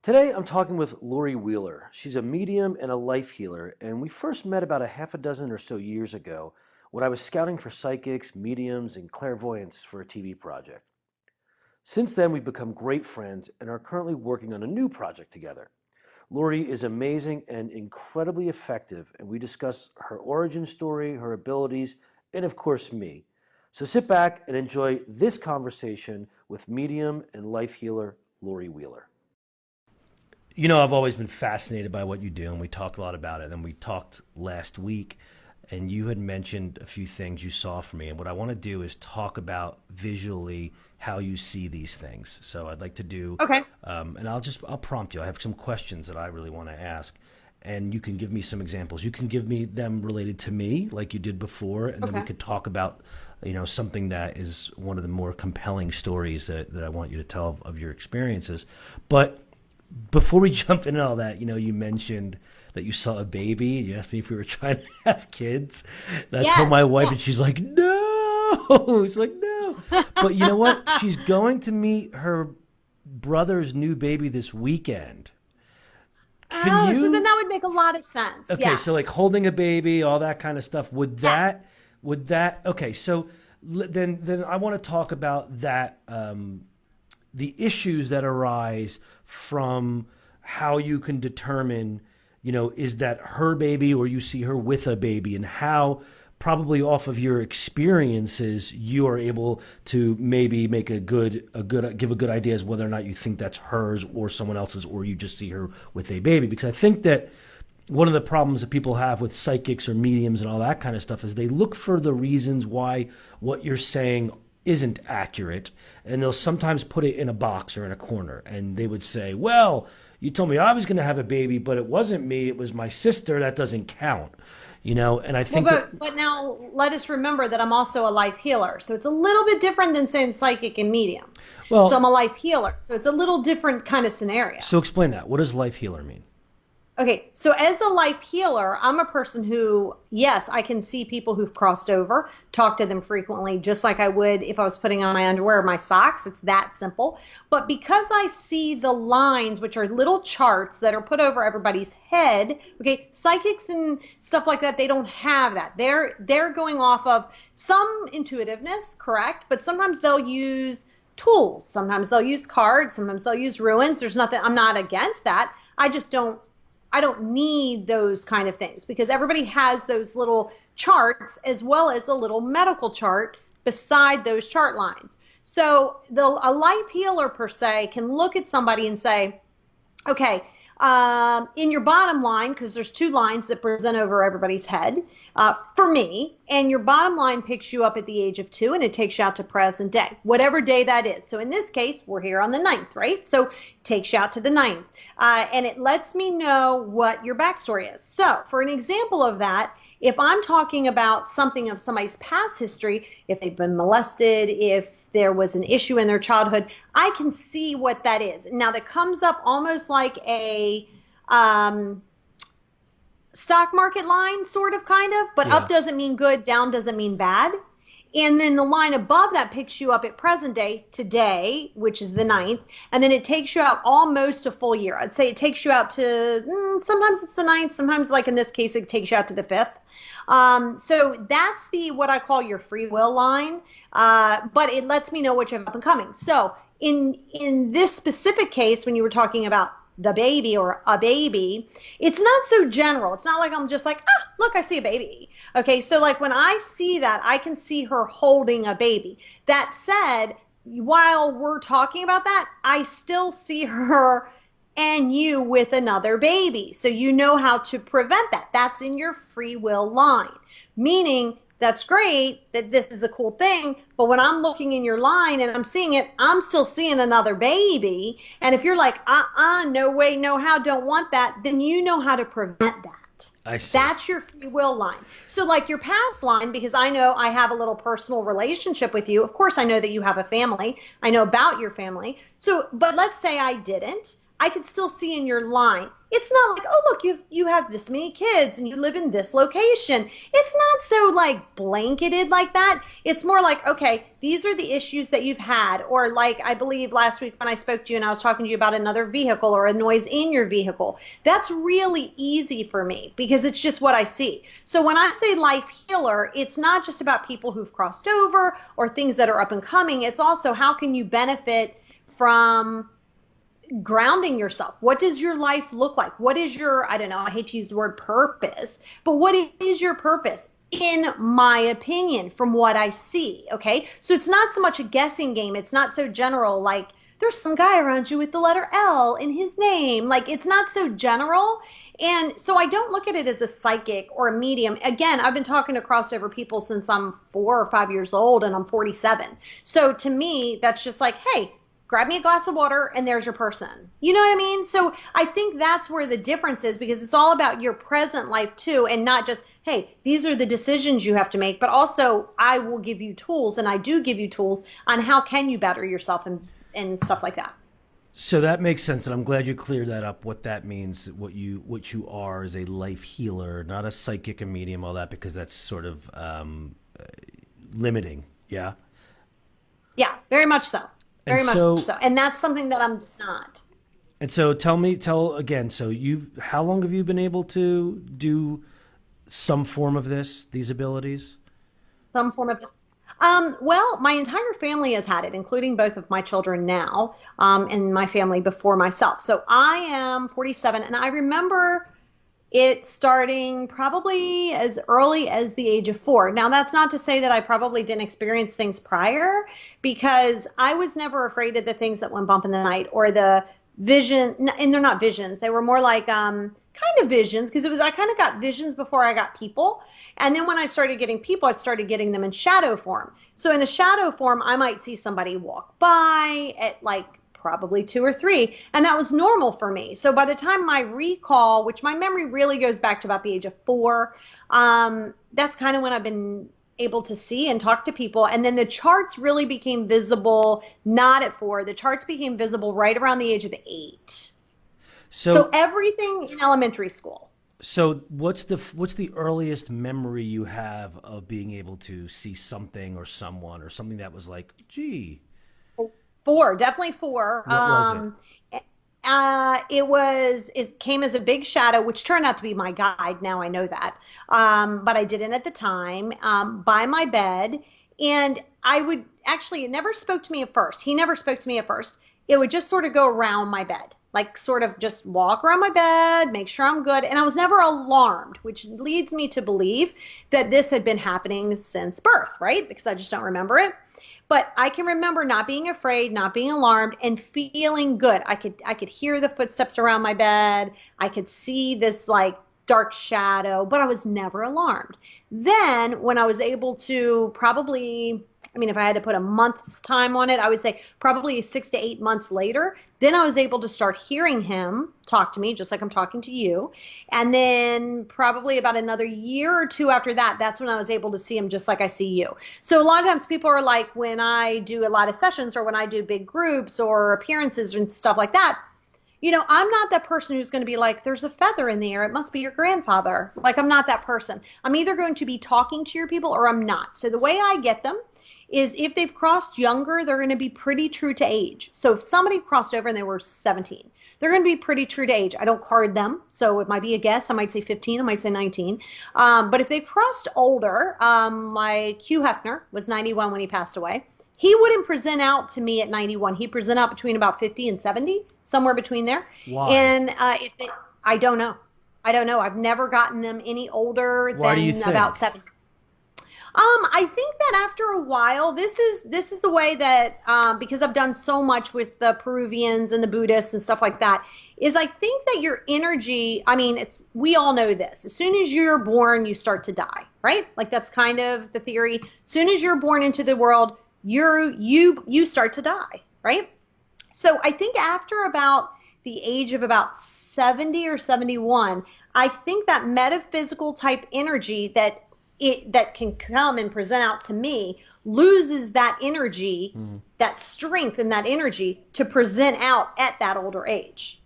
Today, I'm talking with Lori Wheeler. She's a medium and a life healer, and we first met about a half a dozen or so years ago when I was scouting for psychics, mediums, and clairvoyants for a TV project. Since then, we've become great friends and are currently working on a new project together. Lori is amazing and incredibly effective, and we discuss her origin story, her abilities, and of course, me. So sit back and enjoy this conversation with medium and life healer Lori Wheeler. You know, I've always been fascinated by what you do, and we talk a lot about it. And we talked last week, and you had mentioned a few things you saw for me. And what I want to do is talk about visually how you see these things. So I'd like to do, Okay. and I'll prompt you. I have some questions that I really want to ask, and you can give me some examples. You can give me them related to me, like you did before, and then we Okay. could talk about, something that is one of the more compelling stories that I want you to tell of your experiences. But before we jump into all that, you mentioned that you saw a baby. You asked me if we were trying to have kids. And I told Yes. my wife, Yes. and she's like, no. It's like, no. But you know what? She's going to meet her brother's new baby this weekend. Can Oh, so then you? that would make a lot of sense. Okay, so like Yes. holding a baby, all that kind of stuff. Yes. Okay, so then I want to talk about that, the issues that arise from how you can determine, is that her baby or you see her with a baby, and how probably off of your experiences you are able to maybe make give a good idea as whether or not you think that's hers or someone else's, or you just see her with a baby. Because I think that one of the problems that people have with psychics or mediums and all that kind of stuff is they look for the reasons why what you're saying isn't accurate, and they'll sometimes put it in a box or in a corner, and they would say, well, you told me I was going to have a baby, but it wasn't me, it was my sister. That doesn't count. And I Well, think that, but now let us remember that I'm also a life healer. So it's a little bit different than saying psychic and medium. So I'm well, a life healer. So it's a little different kind of scenario. so explain that. What does life healer mean? Okay, so as a life healer, I'm a person who, yes, I can see people who've crossed over, talk to them frequently, just like I would if I was putting on my underwear or my socks. It's that simple. But because I see the lines, which are little charts that are put over everybody's head, okay, psychics and stuff like that, they don't have that. They're going off of some intuitiveness, correct? But sometimes they'll use tools. Sometimes they'll use cards. Sometimes they'll use ruins. There's nothing, I'm not against that. I don't need those kind of things because everybody has those little charts as well as a little medical chart beside those chart lines. So a life healer per se can look at somebody and say, okay, in your bottom line, because there's two lines that present over everybody's head for me, and your bottom line picks you up at the age of 2 and it takes you out to present day, whatever day that is. So in this case, we're here on the 9th, right? So it takes you out to the 9th. And it lets me know what your backstory is. So for an example of that, if I'm talking about something of somebody's past history, if they've been molested, if there was an issue in their childhood, I can see what that is. Now that comes up almost like a stock market line, sort of, kind of, but Yeah. up doesn't mean good, down doesn't mean bad. And then the line above that picks you up at present day, today, which is the 9th, and then it takes you out almost a full year. I'd say it takes you out to, sometimes it's the 9th, sometimes, like in this case, it takes you out to the 5th. So that's what I call your free will line, but it lets me know what you have up and coming. So in this specific case, when you were talking about the baby or a baby, it's not so general. It's not like I'm just like, look, I see a baby. Okay, so like when I see that, I can see her holding a baby. That said, while we're talking about that, I still see her and you with another baby. So you know how to prevent that. That's in your free will line, meaning that's great, that this is a cool thing, but when I'm looking in your line and I'm seeing it, I'm still seeing another baby. And if you're like, no way, no how, don't want that, then you know how to prevent that. I see. That's your free will line. So like your past line, because I know I have a little personal relationship with you. Of course, I know that you have a family. I know about your family. So, but let's say I didn't. I could still see in your line. It's not like, oh, look, you have this many kids and you live in this location. It's not so like blanketed like that. It's more like, okay, these are the issues that you've had. Or like, I believe last week when I spoke to you and I was talking to you about another vehicle or a noise in your vehicle, that's really easy for me because it's just what I see. So when I say life healer, it's not just about people who've crossed over or things that are up and coming. It's also how can you benefit from grounding yourself. What does your life look like? What is your, I don't know, I hate to use the word purpose, but what is your purpose? In my opinion, from what I see, okay? So it's not so much a guessing game. It's not so general, like there's some guy around you with the letter L in his name. Like it's not so general. And so I don't look at it as a psychic or a medium. Again, I've been talking to crossover people since I'm 4 or 5 years old and I'm 47. So to me, that's just like, hey, grab me a glass of water and there's your person. You know what I mean? So I think that's where the difference is because it's all about your present life too and not just, hey, these are the decisions you have to make, but also I will give you tools and I do give you tools on how can you better yourself and stuff like that. So that makes sense, and I'm glad you cleared that up. What that means, what you are, is a life healer, not a psychic, a medium, all that, because that's sort of limiting. Yeah. Yeah, very much so. Very much so, so. And that's something that I'm just not. And so tell again, so how long have you been able to do some form of these abilities? Some form of this. Well, my entire family has had it, including both of my children now, and my family before myself. So I am 47, and I remember it starting probably as early as the age of 4. Now, that's not to say that I probably didn't experience things prior, because I was never afraid of the things that went bump in the night or the vision, and they're not visions. They were more like kind of visions, because I kind of got visions before I got people. And then when I started getting people, I started getting them in shadow form. So in a shadow form, I might see somebody walk by at like probably 2 or 3. And that was normal for me. So by the time my recall, which my memory really goes back to about the age of 4, that's kind of when I've been able to see and talk to people. And then the charts really became visible, not at 4. The charts became visible right around the age of 8. So everything in elementary school. So what's the earliest memory you have of being able to see something or someone or something that was like, gee? 4, definitely 4. What was it? It came as a big shadow, which turned out to be my guide. Now I know that. But I didn't at the time, by my bed. And it never spoke to me at first. He never spoke to me at first. It would just sort of go around my bed, like sort of just walk around my bed, make sure I'm good. And I was never alarmed, which leads me to believe that this had been happening since birth, right? Because I just don't remember it. But I can remember not being afraid, not being alarmed, and feeling good. I could hear the footsteps around my bed. I could see this like dark shadow, but I was never alarmed. Then when I was able to if I had to put a month's time on it, I would say probably 6 to 8 months later, then I was able to start hearing him talk to me, just like I'm talking to you. And then probably about another year or 2 after that, that's when I was able to see him just like I see you. So a lot of times people are like, when I do a lot of sessions or when I do big groups or appearances and stuff like that, I'm not that person who's going to be like, there's a feather in the air. It must be your grandfather. Like, I'm not that person. I'm either going to be talking to your people or I'm not. So the way I get them is if they've crossed younger, they're going to be pretty true to age. So if somebody crossed over and they were 17, they're going to be pretty true to age. I don't card them, so it might be a guess. I might say 15, I might say 19. But if they crossed older, like Hugh Hefner was 91 when he passed away, he wouldn't present out to me at 91. He'd present out between about 50 and 70, somewhere between there. Why? And I don't know. I've never gotten them any older than about 70. I think that after a while, this is the way that, because I've done so much with the Peruvians and the Buddhists and stuff like that, is I think that your energy, we all know this. As soon as you're born, you start to die, right? Like that's kind of the theory. As soon as you're born into the world, you start to die, right? So I think after about the age of about 70 or 71, I think that metaphysical type energy that can come and present out to me loses that energy, that strength and that energy to present out at that older age.